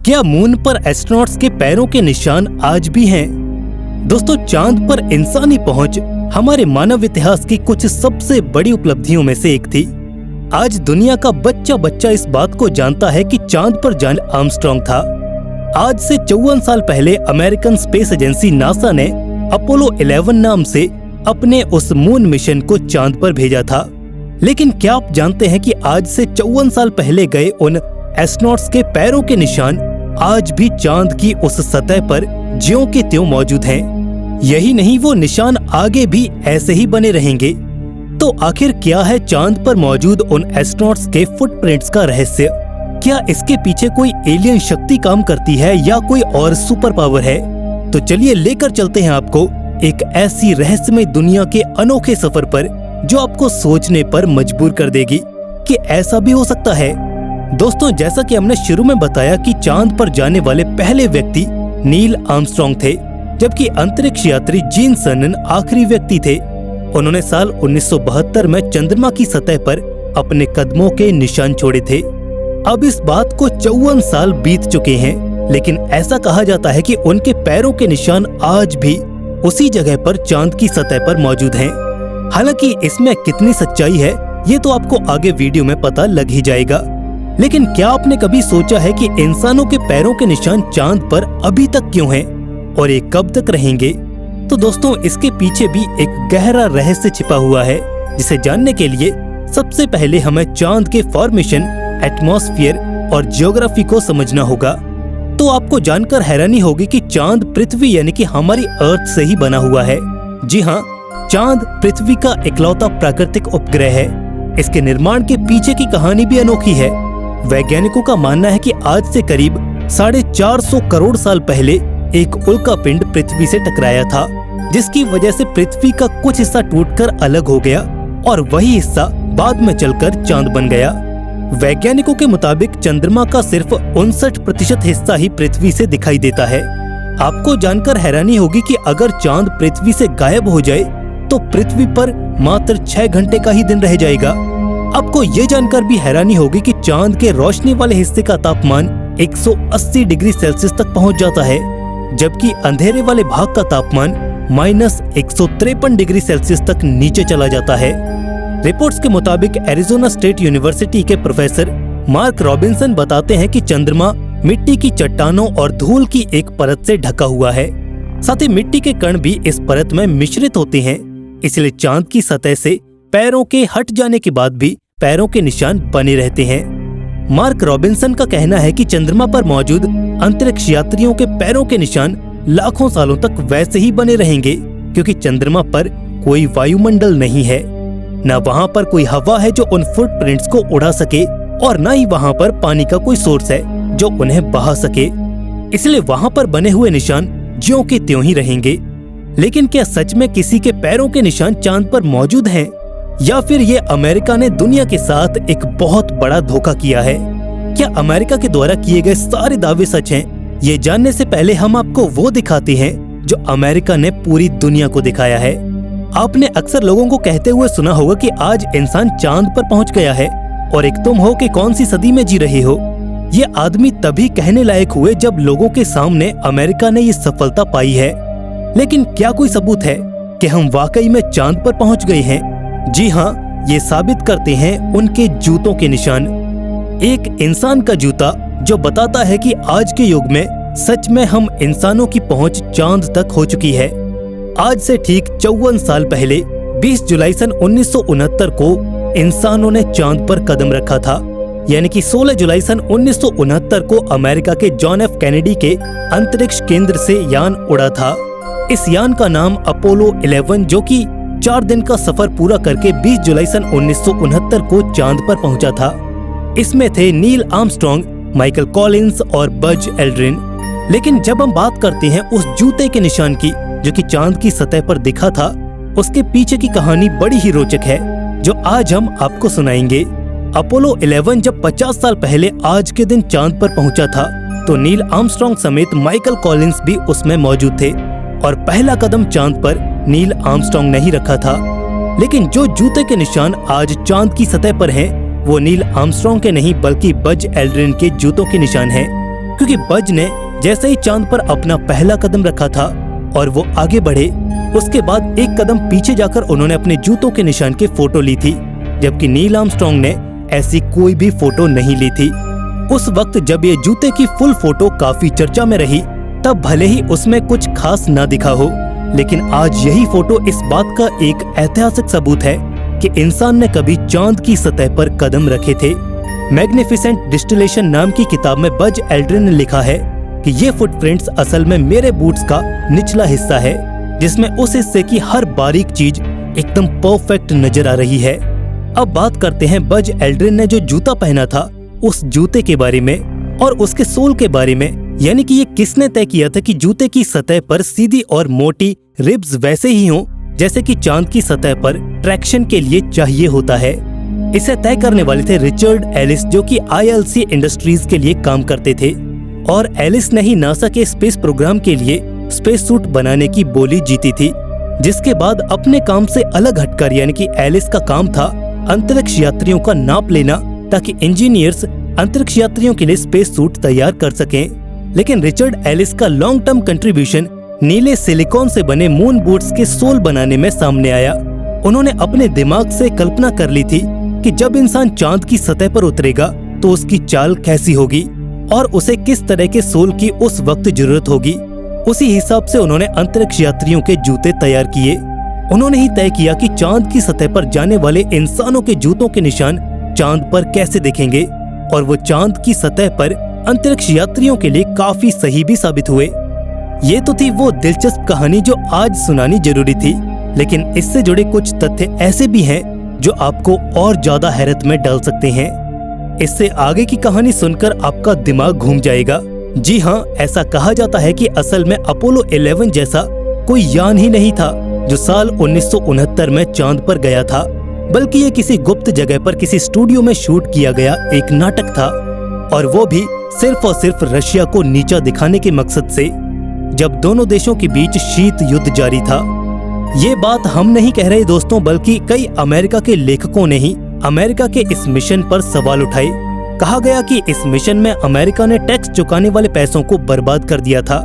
क्या मून पर एस्ट्रोनॉट्स के पैरों के निशान आज भी हैं? दोस्तों, चांद पर इंसानी पहुंच हमारे मानव इतिहास की कुछ सबसे बड़ी उपलब्धियों में से एक थी। आज दुनिया का बच्चा बच्चा इस बात को जानता है कि चांद पर जॉन आर्मस्ट्रांग था। आज से 54 साल पहले अमेरिकन स्पेस एजेंसी नासा ने अपोलो 11 नाम से अपने उस मून मिशन को चांद पर भेजा था। लेकिन क्या आप जानते हैं कि आज से 54 साल पहले गए उन एस्ट्रोनॉट्स के पैरों के निशान आज भी चांद की उस सतह पर ज्यों के त्यों मौजूद हैं। यही नहीं, वो निशान आगे भी ऐसे ही बने रहेंगे। तो आखिर क्या है चांद पर मौजूद उन एस्ट्रोनॉट्स के फुटप्रिंट्स का रहस्य? क्या इसके पीछे कोई एलियन शक्ति काम करती है या कोई और सुपर पावर है? तो चलिए लेकर चलते हैं आपको एक ऐसी रहस्यमय दुनिया के अनोखे सफर पर जो आपको सोचने पर मजबूर कर देगी कि ऐसा भी हो सकता है। दोस्तों, जैसा कि हमने शुरू में बताया कि चांद पर जाने वाले पहले व्यक्ति नील आर्मस्ट्रांग थे, जबकि अंतरिक्ष यात्री जीन सर्नन आखिरी व्यक्ति थे। उन्होंने साल 1972 में चंद्रमा की सतह पर अपने कदमों के निशान छोड़े थे। अब इस बात को 54 साल बीत चुके हैं, लेकिन ऐसा कहा जाता है कि उनके पैरों के निशान आज भी उसी जगह पर चांद की सतह पर मौजूद हैं। हालांकि इसमें कितनी सच्चाई है ये तो आपको आगे वीडियो में पता लग ही जाएगा। लेकिन क्या आपने कभी सोचा है कि इंसानों के पैरों के निशान चांद पर अभी तक क्यों हैं और ये कब तक रहेंगे? तो दोस्तों, इसके पीछे भी एक गहरा रहस्य छिपा हुआ है, जिसे जानने के लिए सबसे पहले हमें चांद के फॉर्मेशन, एटमॉस्फेयर और ज्योग्राफी को समझना होगा। तो आपको जानकर हैरानी होगी कि चांद पृथ्वी यानी कि हमारी अर्थ से ही बना हुआ है। जी हाँ, चांद पृथ्वी का इकलौता प्राकृतिक उपग्रह है। इसके निर्माण के पीछे की कहानी भी अनोखी है। वैज्ञानिकों का मानना है कि आज से करीब 450 करोड़ साल पहले एक उल्कापिंड पृथ्वी से टकराया था, जिसकी वजह से पृथ्वी का कुछ हिस्सा टूटकर अलग हो गया और वही हिस्सा बाद में चलकर चांद बन गया। वैज्ञानिकों के मुताबिक चंद्रमा का सिर्फ 59% हिस्सा ही पृथ्वी से दिखाई देता है। आपको जानकर हैरानी होगी कि अगर चांद पृथ्वी से गायब हो जाए तो पृथ्वी पर मात्र 6 घंटे का ही दिन रह जाएगा। आपको ये जानकर भी हैरानी होगी कि चांद के रोशनी वाले हिस्से का तापमान 180 डिग्री सेल्सियस तक पहुंच जाता है, जबकि अंधेरे वाले भाग का तापमान -153 डिग्री सेल्सियस तक नीचे चला जाता है। रिपोर्ट्स के मुताबिक एरिजोना स्टेट यूनिवर्सिटी के प्रोफेसर मार्क रॉबिन्सन बताते हैं कि चंद्रमा मिट्टी की चट्टानों और धूल की एक परत से ढका हुआ है। साथ ही मिट्टी के कण भी इस परत में मिश्रित होते हैं, इसलिए चांद की सतह से पैरों के हट जाने के बाद भी पैरों के निशान बने रहते हैं। मार्क रॉबिन्सन का कहना है कि चंद्रमा पर मौजूद अंतरिक्ष यात्रियों के पैरों के निशान लाखों सालों तक वैसे ही बने रहेंगे, क्योंकि चंद्रमा पर कोई वायुमंडल नहीं है, न वहाँ पर कोई हवा है जो उन फुटप्रिंट्स को उड़ा सके और न ही वहाँ पर पानी का कोई सोर्स है जो उन्हें बहा सके। इसलिए वहाँ पर बने हुए निशान ज्यों के त्यों ही रहेंगे। लेकिन क्या सच में किसी के पैरों के निशान चांद पर मौजूद हैं? या फिर ये अमेरिका ने दुनिया के साथ एक बहुत बड़ा धोखा किया है? क्या अमेरिका के द्वारा किए गए सारे दावे सच हैं? ये जानने से पहले हम आपको वो दिखाते हैं जो अमेरिका ने पूरी दुनिया को दिखाया है। आपने अक्सर लोगों को कहते हुए सुना होगा कि आज इंसान चांद पर पहुंच गया है और एक तुम हो कि कौन सी सदी में जी रहे हो। ये आदमी तभी कहने लायक हुए जब लोगों के सामने अमेरिका ने ये सफलता पाई है। लेकिन क्या कोई सबूत है कि हम वाकई में चांद पर पहुंच गए हैं? जी हाँ, ये साबित करते हैं उनके जूतों के निशान। एक इंसान का जूता जो बताता है कि आज के युग में सच में हम इंसानों की पहुंच चांद तक हो चुकी है। आज से ठीक 54 साल पहले 20 जुलाई सन 1969 को इंसानों ने चांद पर कदम रखा था, यानी कि 16 जुलाई सन 1969 को अमेरिका के जॉन एफ कैनेडी के अंतरिक्ष केंद्र से यान उड़ा था। इस यान का नाम अपोलो 11, जो कि 4 दिन का सफर पूरा करके 20 जुलाई सन 1969 को चांद पर पहुंचा था। इसमें थे नील आर्मस्ट्रांग, माइकल कॉलिंस और बज एल्ड्रिन। लेकिन जब हम बात करते हैं उस जूते के निशान की जो कि चांद की सतह पर दिखा था, उसके पीछे की कहानी बड़ी ही रोचक है, जो आज हम आपको सुनाएंगे। अपोलो 11 जब 50 साल पहले आज के दिन चांद पर पहुंचा था, तो नील आर्मस्ट्रांग समेत माइकल कॉलिंस भी उसमें मौजूद थे और पहला कदम चांद पर नील आर्मस्ट्रांग ने ही रखा था। लेकिन जो जूते के निशान आज चांद की सतह पर हैं, वो नील आर्मस्ट्रांग के नहीं बल्कि बज एल्ड्रिन के जूतों के निशान हैं। क्योंकि बज ने जैसे ही चांद पर अपना पहला कदम रखा था और वो आगे बढ़े, उसके बाद एक कदम पीछे जाकर उन्होंने अपने जूतों के निशान की फोटो ली थी, जबकि नील आर्मस्ट्रांग ने ऐसी कोई भी फोटो नहीं ली थी। उस वक्त जब ये जूते की फुल फोटो काफी चर्चा में रही, तब भले ही उसमें कुछ खास ना दिखा हो, लेकिन आज यही फोटो इस बात का एक ऐतिहासिक सबूत है कि इंसान ने कभी चांद की सतह पर कदम रखे थे। मैग्निफिसेंट डिस्टिलेशन नाम की किताब में बज एल्ड्रिन ने लिखा है कि ये फुटप्रिंट्स असल में मेरे बूट्स का निचला हिस्सा है, जिसमें उस हिस्से की हर बारीक चीज एकदम परफेक्ट नजर आ रही है। अब बात करते हैं बज एल्ड्रिन ने जो जूता पहना था उस जूते के बारे में और उसके सोल के बारे में, यानी कि ये किसने तय किया था कि जूते की सतह पर सीधी और मोटी रिब्स वैसे ही हों जैसे कि चांद की सतह पर ट्रैक्शन के लिए चाहिए होता है। इसे तय करने वाले थे रिचर्ड एलिस, जो कि ILC इंडस्ट्रीज के लिए काम करते थे, और एलिस ने ही नासा के स्पेस प्रोग्राम के लिए स्पेस सूट बनाने की बोली जीती थी, जिसके बाद अपने काम से अलग हटकर, यानी कि एलिस का काम था अंतरिक्ष यात्रियों का नाप लेना ताकि इंजीनियर्स अंतरिक्ष यात्रियों के लिए स्पेस सूट तैयार कर सकें। लेकिन रिचर्ड एलिस का लॉन्ग टर्म कंट्रीब्यूशन नीले सिलिकॉन से बने मून बूट्स के सोल बनाने में सामने आया। उन्होंने अपने दिमाग से कल्पना कर ली थी कि जब इंसान चांद की सतह पर उतरेगा तो उसकी चाल कैसी होगी और उसे किस तरह के सोल की उस वक्त जरूरत होगी। उसी हिसाब से उन्होंने अंतरिक्ष यात्रियों के जूते तैयार किए। उन्होंने ही तय किया कि चांद की सतह पर जाने वाले इंसानों के जूतों के निशान चांद पर कैसे दिखेंगे, और वो चांद की सतह पर अंतरिक्ष यात्रियों के लिए काफी सही भी साबित हुए। ये तो थी वो दिलचस्प कहानी जो आज सुनानी जरूरी थी, लेकिन इससे जुड़े कुछ तथ्य ऐसे भी हैं जो आपको और ज्यादा हैरत में डाल सकते हैं। इससे आगे की कहानी सुनकर आपका दिमाग घूम जाएगा। जी हाँ, ऐसा कहा जाता है कि असल में अपोलो 11 जैसा कोई यान ही नहीं था जो साल 1969 में चांद पर गया था, बल्कि ये किसी गुप्त जगह पर किसी स्टूडियो में शूट किया गया एक नाटक था, और वो भी सिर्फ और सिर्फ रशिया को नीचा दिखाने के मकसद से, जब दोनों देशों के बीच शीत युद्ध जारी था। ये बात हम नहीं कह रहे दोस्तों, बल्कि कई अमेरिका के लेखकों ने ही अमेरिका के इस मिशन पर सवाल उठाए। कहा गया कि इस मिशन में अमेरिका ने टैक्स चुकाने वाले पैसों को बर्बाद कर दिया था।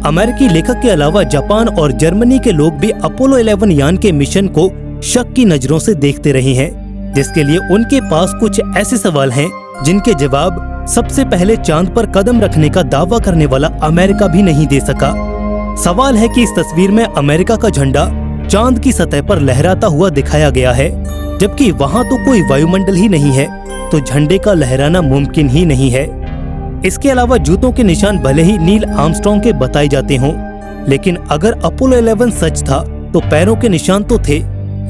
अमेरिकी लेखक के अलावा जापान और जर्मनी के लोग भी अपोलो 11 यान के मिशन को शक की नजरों से देखते रहे हैं, जिसके लिए उनके पास कुछ ऐसे सवाल हैं जिनके जवाब सबसे पहले चांद पर कदम रखने का दावा करने वाला अमेरिका भी नहीं दे सका। सवाल है कि इस तस्वीर में अमेरिका का झंडा चांद की सतह पर लहराता हुआ दिखाया गया है, जबकि वहाँ तो कोई वायुमंडल ही नहीं है, तो झंडे का लहराना मुमकिन ही नहीं है। इसके अलावा जूतों के निशान भले ही नील आर्मस्ट्रांग के बताए जाते हों, लेकिन अगर अपोलो 11 सच था तो पैरों के निशान तो थे,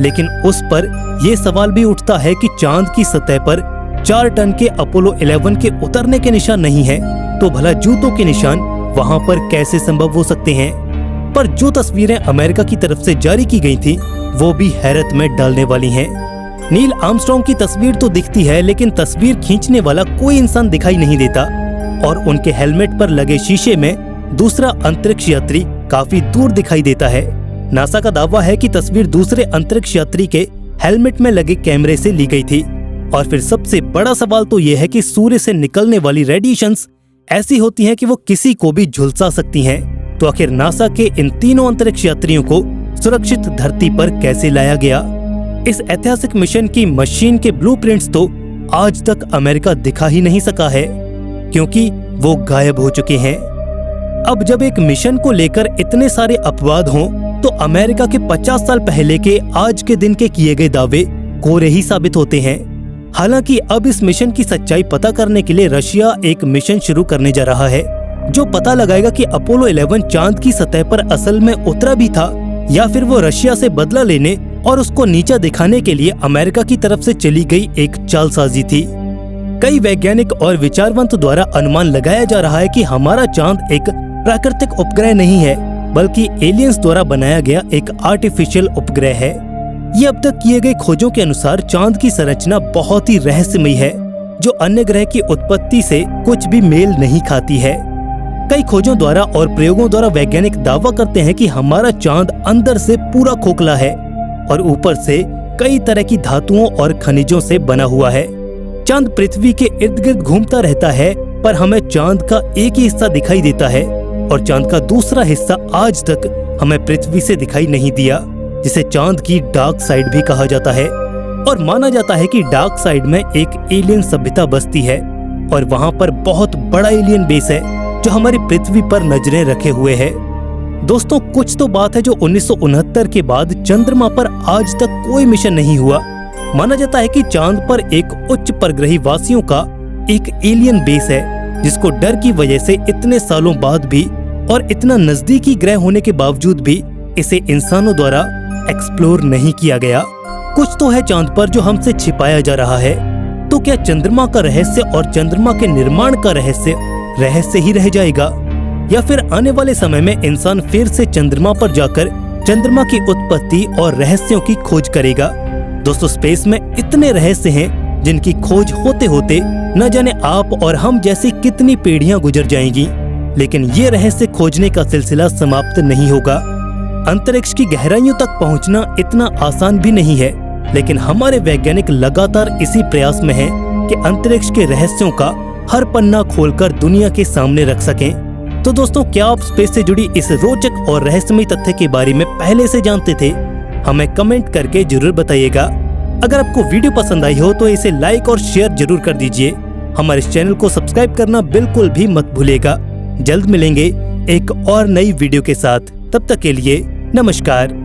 लेकिन उस पर यह सवाल भी उठता है कि चांद की सतह पर 4 टन के अपोलो 11 के उतरने के निशान नहीं है, तो भला जूतों के निशान वहां पर कैसे संभव हो सकते हैं। पर जो तस्वीरें अमेरिका की तरफ से जारी की गई थी वो भी हैरत में डालने वाली हैं। नील आर्मस्ट्रांग की तस्वीर तो दिखती है, लेकिन तस्वीर खींचने वाला कोई इंसान दिखाई नहीं देता, और उनके हेलमेट पर लगे शीशे में दूसरा अंतरिक्ष यात्री काफी दूर दिखाई देता है। नासा का दावा है कि तस्वीर दूसरे अंतरिक्ष यात्री के हेलमेट में लगे कैमरे से ली गई थी। और फिर सबसे बड़ा सवाल तो यह है कि सूर्य से निकलने वाली रेडिएशंस ऐसी होती हैं कि वो किसी को भी झुलसा सकती हैं। तो आखिर नासा के इन तीनों अंतरिक्ष यात्रियों को सुरक्षित धरती पर कैसे लाया गया? इस ऐतिहासिक मिशन की मशीन के ब्लूप्रिंट्स तो आज तक अमेरिका दिखा ही नहीं सका है, क्योंकि वो गायब हो चुके हैं। अब जब एक मिशन को लेकर इतने सारे अपवाद हों, तो अमेरिका के 50 साल पहले के आज के दिन के किए गए दावे कोरे ही साबित होते हैं। हालांकि अब इस मिशन की सच्चाई पता करने के लिए रशिया एक मिशन शुरू करने जा रहा है, जो पता लगाएगा कि अपोलो 11 चांद की सतह पर असल में उतरा भी था, या फिर वो रशिया से बदला लेने और उसको नीचा दिखाने के लिए अमेरिका की तरफ से चली गई एक चालसाजी थी। कई वैज्ञानिक और विचारवंत द्वारा अनुमान लगाया जा रहा है कि हमारा चांद एक प्राकृतिक उपग्रह नहीं है, बल्कि एलियंस द्वारा बनाया गया एक आर्टिफिशियल उपग्रह है। ये अब तक किए गए खोजों के अनुसार चांद की संरचना बहुत ही रहस्यमयी है, जो अन्य ग्रह की उत्पत्ति से कुछ भी मेल नहीं खाती है। कई खोजों द्वारा और प्रयोगों द्वारा वैज्ञानिक दावा करते हैं कि हमारा चांद अंदर से पूरा खोखला है और ऊपर से कई तरह की धातुओं और खनिजों से बना हुआ है। चांद पृथ्वी के इर्द गिर्द घूमता रहता है पर हमें चांद का एक ही हिस्सा दिखाई देता है और चांद का दूसरा हिस्सा आज तक हमें पृथ्वी से दिखाई नहीं दिया, जिसे चांद की डार्क साइड भी कहा जाता है। और माना जाता है कि डार्क साइड में एक एलियन सभ्यता बसती है और वहां पर बहुत बड़ा एलियन बेस है जो हमारी पृथ्वी पर नजरें रखे हुए है। दोस्तों, कुछ तो बात है जो 1969 के बाद चंद्रमा पर आज तक कोई मिशन नहीं हुआ। माना जाता है कि चांद पर एक उच्च परग्रही वासियों का एक एलियन बेस है, जिसको डर की वजह से इतने सालों बाद भी और इतना नजदीकी ग्रह होने के बावजूद भी इसे इंसानों द्वारा एक्सप्लोर नहीं किया गया। कुछ तो है चांद पर जो हमसे छिपाया जा रहा है। तो क्या चंद्रमा का रहस्य और चंद्रमा के निर्माण का रहस्य ही रह जाएगा, या फिर आने वाले समय में इंसान फिर से चंद्रमा पर जाकर चंद्रमा की उत्पत्ति और रहस्यों की खोज करेगा? दोस्तों, स्पेस में इतने रहस्य हैं जिनकी खोज होते होते न जाने आप और हम जैसी कितनी पीढ़ियां गुजर जाएंगी, लेकिन ये रहस्य खोजने का सिलसिला समाप्त नहीं होगा। अंतरिक्ष की गहराइयों तक पहुंचना इतना आसान भी नहीं है, लेकिन हमारे वैज्ञानिक लगातार इसी प्रयास में हैं कि अंतरिक्ष के रहस्यों का हर पन्ना खोलकर दुनिया के सामने रख सकें। तो दोस्तों, क्या आप स्पेस से जुड़ी इस रोचक और रहस्यमयी तथ्य के बारे में पहले से जानते थे? हमें कमेंट करके जरूर बताइएगा। अगर आपको वीडियो पसंद आई हो तो इसे लाइक और शेयर जरूर कर दीजिए। हमारे इस चैनल को सब्सक्राइब करना बिल्कुल भी मत भूलिएगा। जल्द मिलेंगे एक और नई वीडियो के साथ। तब तक के लिए नमस्कार।